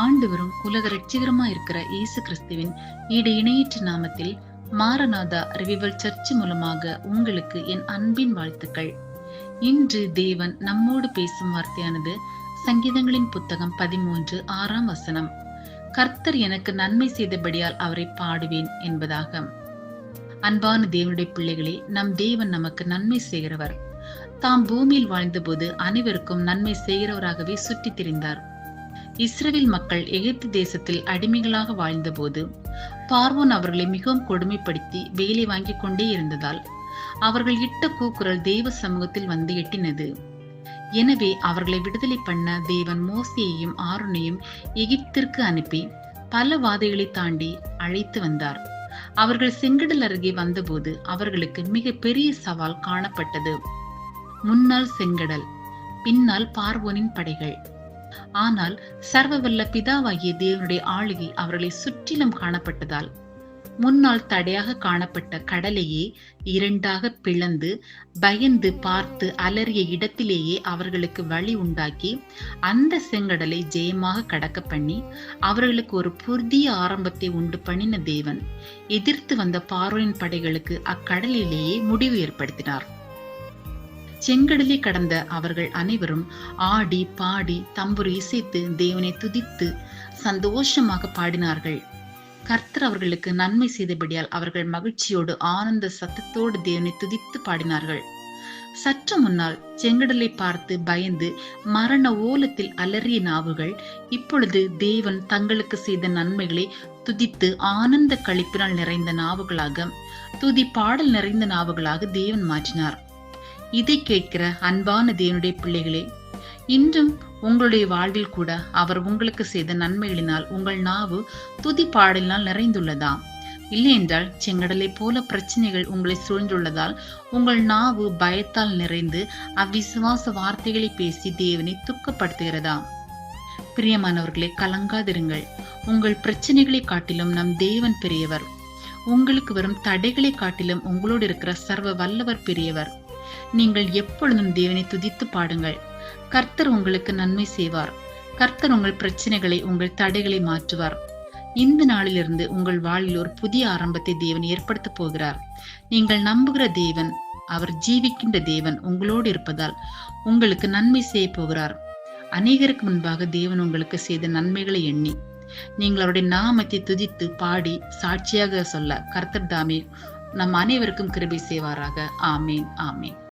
ஆண்டவரும் உலக ரட்சிகரமா இருக்கிற இயேசு கிறிஸ்துவின் ஈடு இணையற்ற நாமத்தில் மாரநாதா ரிவிவல் சர்ச் மூலமாக உங்களுக்கு என் அன்பின் வாழ்த்துக்கள். இன்று தேவன் நம்மோடு பேசும் வார்த்தையானது சங்கீதங்களின் புத்தகம் 13:6 கர்த்தர் எனக்கு நன்மை செய்தபடியால் அவரை பாடுவேன் என்பதாக. அன்பான தேவனுடைய பிள்ளைகளே, நம் தேவன் நமக்கு நன்மை செய்கிறவர். தாம் பூமியில் வாழ்ந்தபோது அனைவருக்கும் நன்மை செய்கிறவராகவே சுற்றித் திரிந்தார். இஸ்ரவேல் மக்கள் எகிப்து தேசத்தில் அடிமைகளாக வாழ்ந்தபோது பார்வோன் அவர்களை மிகவும் கொடுமைப்படுத்தி வேலை வாங்கி கொண்டே இருந்ததால் அவர்கள் இட்ட கூக்குரல் தேவ சமூகத்தில் வந்து எட்டினது. எனவே அவர்களை விடுதலை பண்ண தேவன் மோசேயையும் ஆரோனையும் எகிப்திற்கு அனுப்பி பல வாதைகளை தாண்டி அழைத்து வந்தார். அவர்கள் செங்கடல் அருகே வந்தபோது அவர்களுக்கு மிக பெரிய சவால் காணப்பட்டது. முன்னால் செங்கடல், பின்னால் பார்வோனின் படைகள். ஆனால் சர்வவல்ல பிதாவாகிய தேவனுடைய ஆளுகை அவர்களை சுற்றிலும் காணப்பட்டதால் முன்னால் தடையாக காணப்பட்ட கடலையே இரண்டாக பிளந்து பயந்து பார்த்து அலறிய இடத்திலேயே அவர்களுக்கு வழி உண்டாக்கி அந்த செங்கடலை ஜெயமாக கடக்க பண்ணி அவர்களுக்கு ஒரு புதிய ஆரம்பத்தை உண்டு பண்ணின தேவன் எதிர்த்து வந்த பார்வோனின் படைகளுக்கு அக்கடலிலேயே முடிவு ஏற்படுத்தினார். செங்கடலை கடந்த அவர்கள் அனைவரும் ஆடி பாடி தம்புரு இசைத்து தேவனை துதித்து சந்தோஷமாக பாடினார்கள். கர்த்தர் அவர்களுக்கு நன்மை செய்தபடியால் அவர்கள் மகிழ்ச்சியோடு ஆனந்த சத்தத்தோடு தேவனை துதித்து பாடினார்கள். சற்று முன்னால் செங்கடலை பார்த்து பயந்து மரண ஓலத்தில் அலறிய நாவுகள் இப்பொழுது தேவன் தங்களுக்கு செய்த நன்மைகளை துதித்து ஆனந்த களிப்பினால் நிறைந்த நாவுகளாக, துதி பாடல் நிறைந்த நாவுகளாக தேவன் மாற்றினார். இதை கேட்கிற அன்பான தேவனுடைய பிள்ளைகளே, இன்றும் உங்களுடைய வாழ்வில் கூட அவர் உங்களுக்கு செய்த நன்மைகளினால் உங்கள் நாவு துதி பாடலினால் நிறைந்துள்ளதா? இல்லை என்றால் செங்கடலை போல பிரச்சனைகள் உங்களை சூழ்ந்துள்ளதால் உங்கள் நாவு பயத்தால் நிறைந்து அவ்விசுவாச வார்த்தைகளை பேசி தேவனை துக்கப்படுத்துகிறதா? பிரியமானவர்களே, கலங்காதிருங்கள். உங்கள் பிரச்சனைகளை காட்டிலும் நம் தேவன் பெரியவர். உங்களுக்கு வரும் தடைகளை காட்டிலும் உங்களோடு இருக்கிற சர்வ வல்லவர் பெரியவர். நீங்கள் எப்பொழுதும் தேவனை துதித்து பாடுங்கள். கர்த்தர் உங்களுக்கு நன்மை செய்வார். கர்த்தர் உங்கள் பிரச்சனைகளை, உங்கள் தடைகளை மாற்றுவார். இந்த நாளிலிருந்து உங்கள் வாழ்வில் ஒரு புதிய ஆரம்பத்தை தேவன் ஏற்படுத்த போகிறார். நீங்கள் நம்புகிற தேவன், அவர் ஜீவிக்கின்ற தேவன் உங்களோடு இருப்பதால் உங்களுக்கு நன்மை செய்ய போகிறார். அநேகருக்கு முன்பாக தேவன் உங்களுக்கு செய்த நன்மைகளை எண்ணி நீங்கள் அவருடைய நாமத்தை துதித்து பாடி சாட்சியாக சொல்ல கர்த்தர் தாமே நம் அனைவருக்கும் கிருபை செய்வாராக. ஆமேன், ஆமேன்.